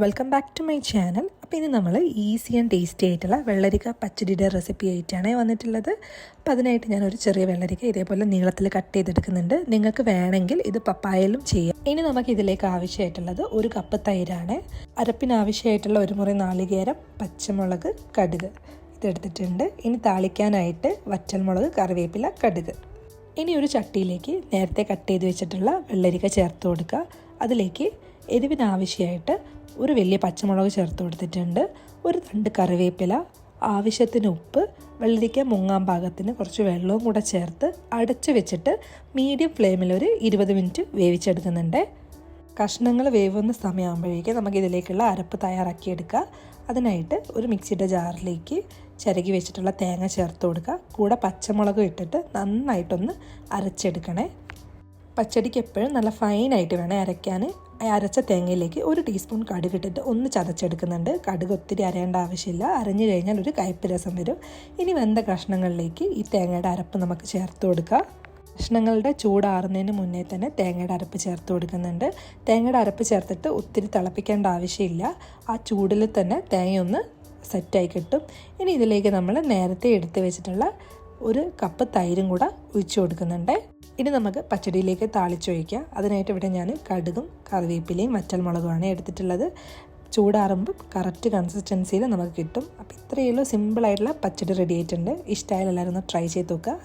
Welcome back to my channel. അപ്പോൾ ഇനി നമ്മൾ ഈസി ആൻഡ് ടേസ്റ്റി ആയിട്ടുള്ള വെള്ളരിക്ക പച്ചടിയുടെ റെസിപ്പി ആയിട്ടാണ് വന്നിട്ടുള്ളത്. അപ്പോൾ അതിനായിട്ട് ഞാനൊരു ചെറിയ വെള്ളരിക്ക ഇതേപോലെ നീളത്തിൽ കട്ട് ചെയ്തെടുക്കുന്നുണ്ട്. നിങ്ങൾക്ക് വേണമെങ്കിൽ ഇത് പപ്പായയിലും ചെയ്യാം. ഇനി നമുക്ക് ഇതിലേക്ക് ആവശ്യമായിട്ടുള്ളത് 1 കപ്പ് തൈരാണ്. അരപ്പിന് ആവശ്യമായിട്ടുള്ള 1 മുറി നാളികേരം, പച്ചമുളക്, കടുക് ഇതെടുത്തിട്ടുണ്ട്. ഇനി താളിക്കാനായിട്ട് വറ്റൽമുളക്, കറിവേപ്പില, കടുക്. ഇനി ഒരു ചട്ടിയിലേക്ക് നേരത്തെ കട്ട് ചെയ്ത് വെച്ചിട്ടുള്ള വെള്ളരിക്ക ചേർത്ത് കൊടുക്കുക. അതിലേക്ക് എരിവിനാവശ്യമായിട്ട് ഒരു വലിയ പച്ചമുളക് ചേർത്ത് കൊടുത്തിട്ടുണ്ട്, ഒരു തണ്ട് കറിവേപ്പില, ആവശ്യത്തിന് ഉപ്പ്, വെള്ളരിക്ക മുങ്ങാൻ പാകത്തിന് കുറച്ച് വെള്ളവും കൂടെ ചേർത്ത് അടച്ചു വെച്ചിട്ട് മീഡിയം ഫ്ലെയിമിൽ ഒരു 20 മിനിറ്റ് വേവിച്ചെടുക്കുന്നുണ്ട്. കഷ്ണങ്ങൾ വേവുന്ന സമയമാകുമ്പോഴേക്കും നമുക്കിതിലേക്കുള്ള അരപ്പ് തയ്യാറാക്കിയെടുക്കുക. അതിനായിട്ട് ഒരു മിക്സിയുടെ ജാറിലേക്ക് ചിരകി വെച്ചിട്ടുള്ള തേങ്ങ ചേർത്ത് കൊടുക്കുക. കൂടെ പച്ചമുളക് ഇട്ടിട്ട് നന്നായിട്ടൊന്ന് അരച്ചെടുക്കണേ. പച്ചടിക്ക് എപ്പോഴും നല്ല ഫൈനായിട്ട് വേണേൽ അരയ്ക്കാൻ. അരച്ച തേങ്ങയിലേക്ക് 1 ടീസ്പൂൺ കടുക് ഇട്ടിട്ട് ഒന്ന് ചതച്ചെടുക്കുന്നുണ്ട്. കടുക് ഒത്തിരി അരയേണ്ട ആവശ്യമില്ല, അരഞ്ഞു കഴിഞ്ഞാൽ ഒരു കയ്പ്പ് രസം വരും. ഇനി വെന്ത കഷ്ണങ്ങളിലേക്ക് ഈ തേങ്ങയുടെ അരപ്പ് നമുക്ക് ചേർത്ത് കൊടുക്കുക. കഷ്ണങ്ങളുടെ ചൂടാറുന്നതിന് മുന്നേ തന്നെ തേങ്ങയുടെ അരപ്പ് ചേർത്ത് കൊടുക്കുന്നുണ്ട്. തേങ്ങയുടെ അരപ്പ് ചേർത്തിട്ട് ഒത്തിരി തിളപ്പിക്കേണ്ട ആവശ്യമില്ല, ആ ചൂടിൽ തന്നെ തേങ്ങയൊന്ന് സെറ്റായി കിട്ടും. ഇനി ഇതിലേക്ക് നമ്മൾ നേരത്തെ എടുത്ത് വെച്ചിട്ടുള്ള 1 കപ്പ് തൈരും കൂടെ ഒഴിച്ചു കൊടുക്കുന്നുണ്ട്. ഇനി നമുക്ക് പച്ചടിയിലേക്ക് താളിച്ചൊഴിക്കാം. അതിനായിട്ട് ഇവിടെ ഞാൻ കടുകും കറിവേപ്പിലയും വറ്റൽമുളകുമാണ് എടുത്തിട്ടുള്ളത്. ചൂടാറുമ്പോൾ കറക്റ്റ് കൺസിസ്റ്റൻസിയിൽ നമുക്ക് കിട്ടും. അപ്പോൾ ഇത്രയേ ഉള്ളൂ, സിമ്പിളായിട്ടുള്ള പച്ചടി റെഡി ആയിട്ടുണ്ട്. ഇഷ്ടമായാലും എല്ലാവരും ഒന്ന് ട്രൈ ചെയ്ത് നോക്കുക.